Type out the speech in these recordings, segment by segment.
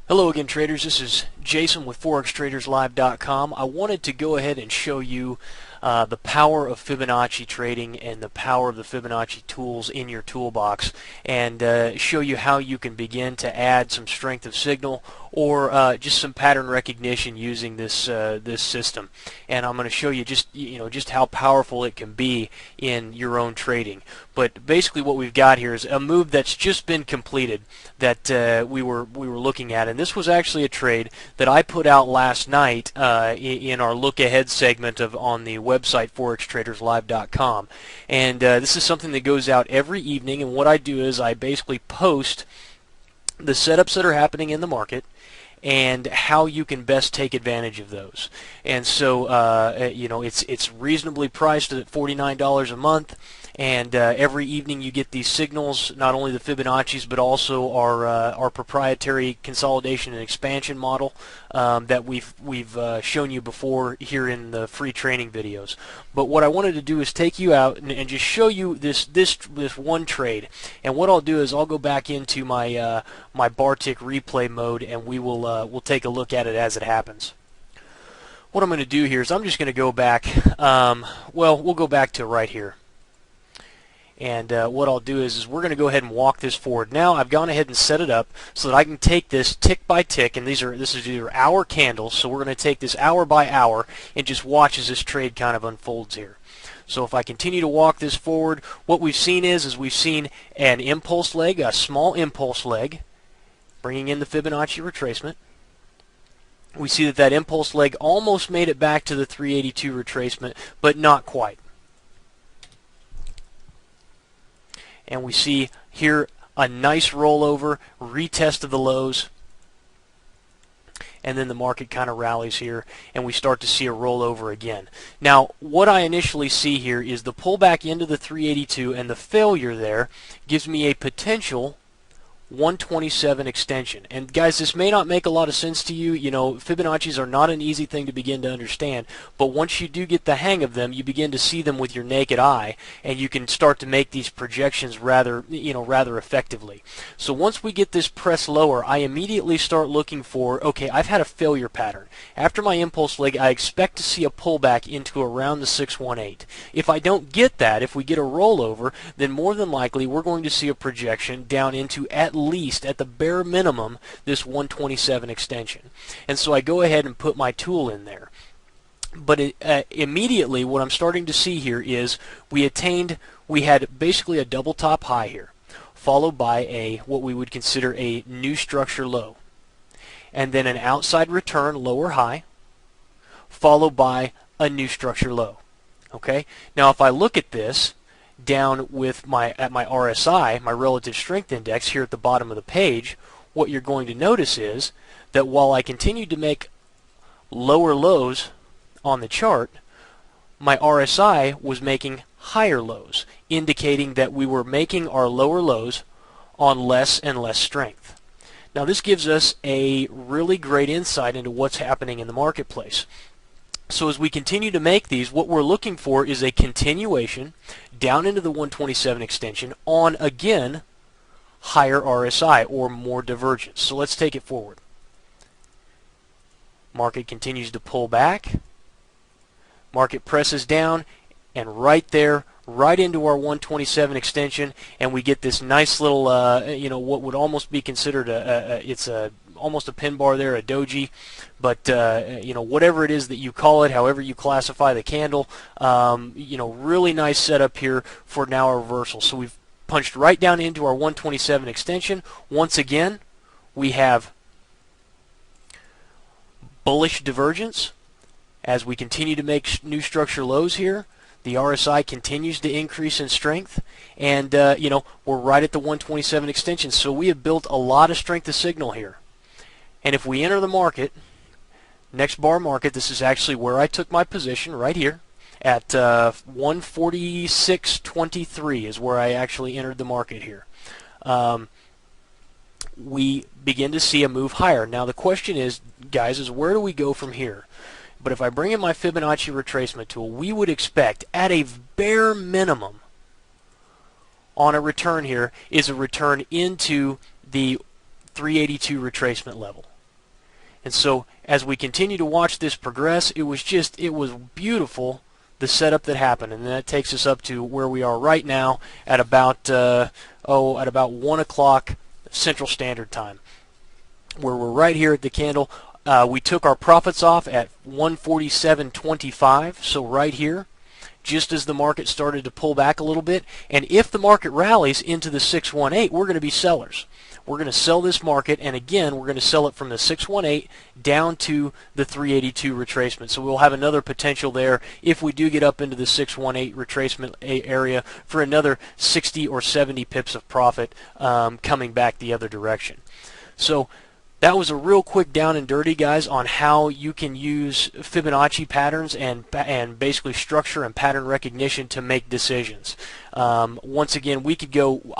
Hello again, traders. This is Jason with ForexTradersLive.com. I wanted to go ahead and show you the power of Fibonacci trading and the power of the Fibonacci tools in your toolbox, and show you how you can begin to add some strength of signal or just some pattern recognition using this this system. And I'm going to show you just how powerful it can be in your own trading. But basically, what we've got here is a move that's just been completed that we were looking at, and this was actually a trade that I put out last night in our look ahead segment on the website ForexTradersLive.com. And this is something that goes out every evening, and what I do is I basically post the setups that are happening in the market and how you can best take advantage of those. And so it's reasonably priced at $49 a month, and every evening you get these signals, not only the Fibonacci's but also our proprietary consolidation and expansion model that we've shown you before here in the free training videos. But what I wanted to do is take you out and just show you this one trade. And what I'll do is I'll go back into my my bar tick replay mode, and we'll take a look at it as it happens. What I'm going to do here is I'm just going to go back. We'll go back to right here. And what I'll do is we're going to go ahead and walk this forward. Now I've gone ahead and set it up so that I can take this tick by tick, and this is either hour candles, so we're going to take this hour by hour and just watch as this trade kind of unfolds here. So if I continue to walk this forward, what we've seen is we've seen an impulse leg, a small impulse leg, bringing in the Fibonacci retracement. We see that impulse leg almost made it back to the 382 retracement, but not quite. And we see here a nice rollover, retest of the lows, and then the market kind of rallies here, and we start to see a rollover again. Now, what I initially see here is the pullback into the 382, and the failure there gives me a potential 127 extension. And guys, this may not make a lot of sense to you. You know, Fibonacci's are not an easy thing to begin to understand, but once you do get the hang of them, you begin to see them with your naked eye, and you can start to make these projections rather effectively. So once we get this press lower, I immediately start looking for, okay, I've had a failure pattern. After my impulse leg, I expect to see a pullback into around the 618. If I don't get that, if we get a rollover, then more than likely we're going to see a projection down into at least, at the bare minimum, this 127 extension. And so I go ahead and put my tool in there. But immediately what I'm starting to see here is we had basically a double top high here, followed by what we would consider a new structure low, and then an outside return lower high, followed by a new structure low. Okay? Now if I look at this down with at my RSI, my relative strength index, here at the bottom of the page, what you're going to notice is that while I continued to make lower lows on the chart, my RSI was making higher lows, indicating that we were making our lower lows on less and less strength. Now this gives us a really great insight into what's happening in the marketplace. So as we continue to make these, what we're looking for is a continuation down into the 127 extension on, again, higher RSI or more divergence. So let's take it forward. Market continues to pull back. Market presses down, and right there, right into our 127 extension, and we get this nice little, what would almost be considered almost a pin bar there, a doji, but whatever it is that you call it, however you classify the candle, really nice setup here for now a reversal. So we've punched right down into our 127 extension. Once again, we have bullish divergence as we continue to make new structure lows here. The RSI continues to increase in strength, and we're right at the 127 extension. So we have built a lot of strength of signal here. And if we enter the market, next bar market, this is actually where I took my position right here at 146.23 is where I actually entered the market here. We begin to see a move higher. Now the question is, guys, is where do we go from here? But if I bring in my Fibonacci retracement tool, we would expect at a bare minimum on a return here is a return into the 382 retracement level. And so as we continue to watch this progress, it was beautiful, the setup that happened. And that takes us up to where we are right now at about 1 o'clock Central Standard Time, where we're right here at the candle. We took our profits off at 147.25, so right here, just as the market started to pull back a little bit. And if the market rallies into the 618, we're going to be sellers. We're going to sell this market, and again, we're going to sell it from the 618 down to the 382 retracement. So we'll have another potential there if we do get up into the 618 retracement area for another 60 or 70 pips of profit coming back the other direction. So that was a real quick down and dirty, guys, on how you can use Fibonacci patterns and basically structure and pattern recognition to make decisions. Once again, we could go.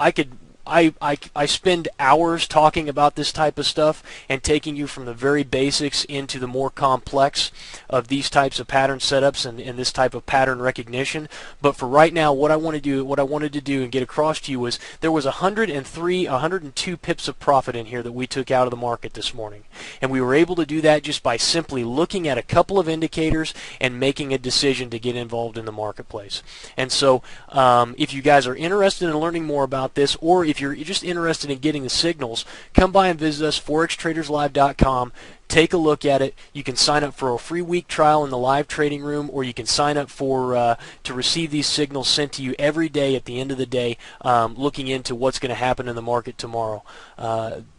I spend hours talking about this type of stuff and taking you from the very basics into the more complex of these types of pattern setups and this type of pattern recognition. But for right now, what I wanted to do and get across to you was there was 102 pips of profit in here that we took out of the market this morning. And we were able to do that just by simply looking at a couple of indicators and making a decision to get involved in the marketplace. And so if you guys are interested in learning more about this, or if you're just interested in getting the signals, come by and visit us, forextraderslive.com. Take a look at it. You can sign up for a free week trial in the live trading room, or you can sign up for to receive these signals sent to you every day at the end of the day, looking into what's going to happen in the market tomorrow.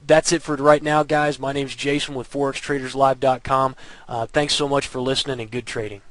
That's it for right now, guys. My name's Jason with forextraderslive.com. Thanks so much for listening, and good trading.